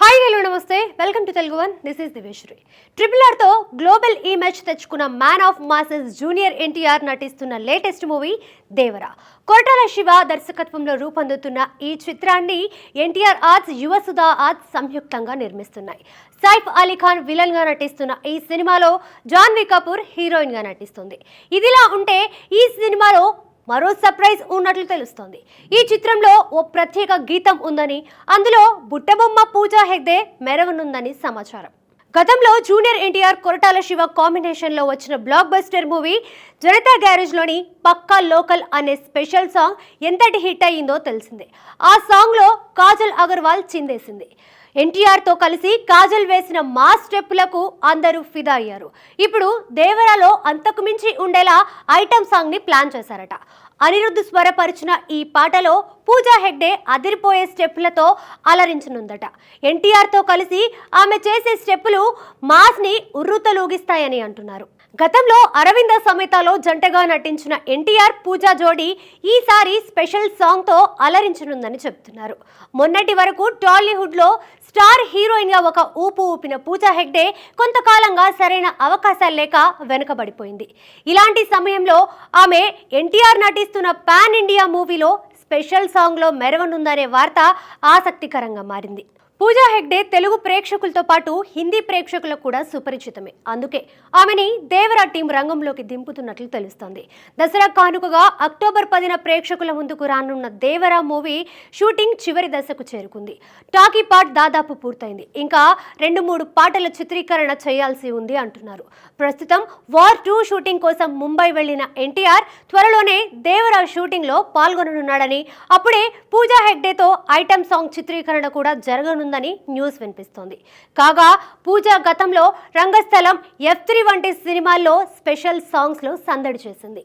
Hi hello నమస్తే welcome to Telugu one. This is దివేశ్వరి. RRR తో global image తెచ్చుకున్న man of masses junior NTR నటిస్తున్న latest movie Devara. Koratala Shiva దర్శకత్వంలో రూపొందుతున్న ఈ చిత్రాన్ని ఎన్టీఆర్ ఆర్ట్స్, యువసుధ ఆర్ట్స్ సంయుక్తంగా నిర్మిస్తున్నాయి. సైఫ్ అలీ ఖాన్ విలన్ గా నటిస్తున్న ఈ సినిమాలో జాన్వీ కపూర్ హీరోయిన్ గా నటిస్తుంది. ఇదిలా ఉంటే ఈ సినిమాలో మరో సర్ప్రైజ్ ఉన్నట్లు తెలుస్తోంది. ఈ చిత్రంలో ఓ ప్రత్యేక గీతం ఉందని, అందులో బుట్టబొమ్మ పూజా హెగ్డే మెరవనుందని సమాచారం. గతంలో జూనియర్ ఎన్టీఆర్, కొరటాల శివ కాంబినేషన్ లో వచ్చిన block buster movie Janata garage లోని పక్కా లోకల్ అనే స్పెషల్ సాంగ్ ఎంతటి హిట్ అయ్యిందో తెలిసిందే. ఆ సాంగ్ లో కాజల్ అగర్వాల్ చిందేసింది. ఎన్టీఆర్ తో కలిసి కాజల్ వేసిన మాస్ స్టెప్పులకు అందరూ ఫిదా అయ్యారు. ఇప్పుడు దేవరాలో అంతకు మించి ఉండేలా ఐటమ్ సాంగ్ ని ప్లాన్ చేశారట. అనిరుద్ధ్ స్వరపరిచిన ఈ పాటలో పూజా హెగ్డే అదిరిపోయే స్టెప్పులతో అలరించనుందట. ఎన్టీఆర్ తో కలిసి ఆమె చేసే స్టెప్పులు మాస్ ని ఉర్రూతలూగిస్తాయని అంటున్నారు. గతంలో అరవింద సమేతలో జంటగా నటించిన ఎన్టీఆర్, పూజా జోడీ ఈసారి స్పెషల్ సాంగ్ తో అలరించనుందని చెప్తున్నారు. మొన్నటి వరకు టాలీవుడ్ లో స్టార్ హీరోయిన్ గా ఒక ఊపు ఊపిన పూజా హెగ్డే కొంతకాలంగా సరైన అవకాశాలు లేక వెనుకబడిపోయింది. ఇలాంటి సమయంలో ఆమె ఎన్టీఆర్ నటిస్తున్న పాన్ ఇండియా మూవీలో స్పెషల్ సాంగ్ లో మెరవనుందనే వార్త ఆసక్తికరంగా మారింది. పూజా హెగ్డే తెలుగు ప్రేక్షకులతో పాటు హిందీ ప్రేక్షకులకు కూడా సుపరిచితమే. అందుకే ఆమెని దేవరా టీం రంగంలోకి దింపుతున్నట్లు తెలుస్తోంది. దసరా కానుకగా అక్టోబర్ 10న ప్రేక్షకుల ముందుకు రానున్న దేవరా మూవీ షూటింగ్ చివరి దశకు చేరుకుంది. టాకీ పార్ట్ దాదాపు పూర్తయింది. ఇంకా 2-3 పాటల చిత్రీకరణ చేయాల్సి ఉంది అంటున్నారు. ప్రస్తుతం వార్ 2 షూటింగ్ కోసం ముంబై వెళ్లిన ఎన్టీఆర్ త్వరలోనే దేవరా షూటింగ్ లో పాల్గొననున్నాడని, అప్పుడే పూజా హెగ్డేతో ఐటమ్ సాంగ్ చిత్రీకరణ కూడా జరగనుంది ని న్యూస్ వినిపిస్తోంది. కాగా పూజా గతంలో రంగస్థలం, F3 వంటి సినిమాల్లో స్పెషల్ సాంగ్స్ లో సందడి చేసింది.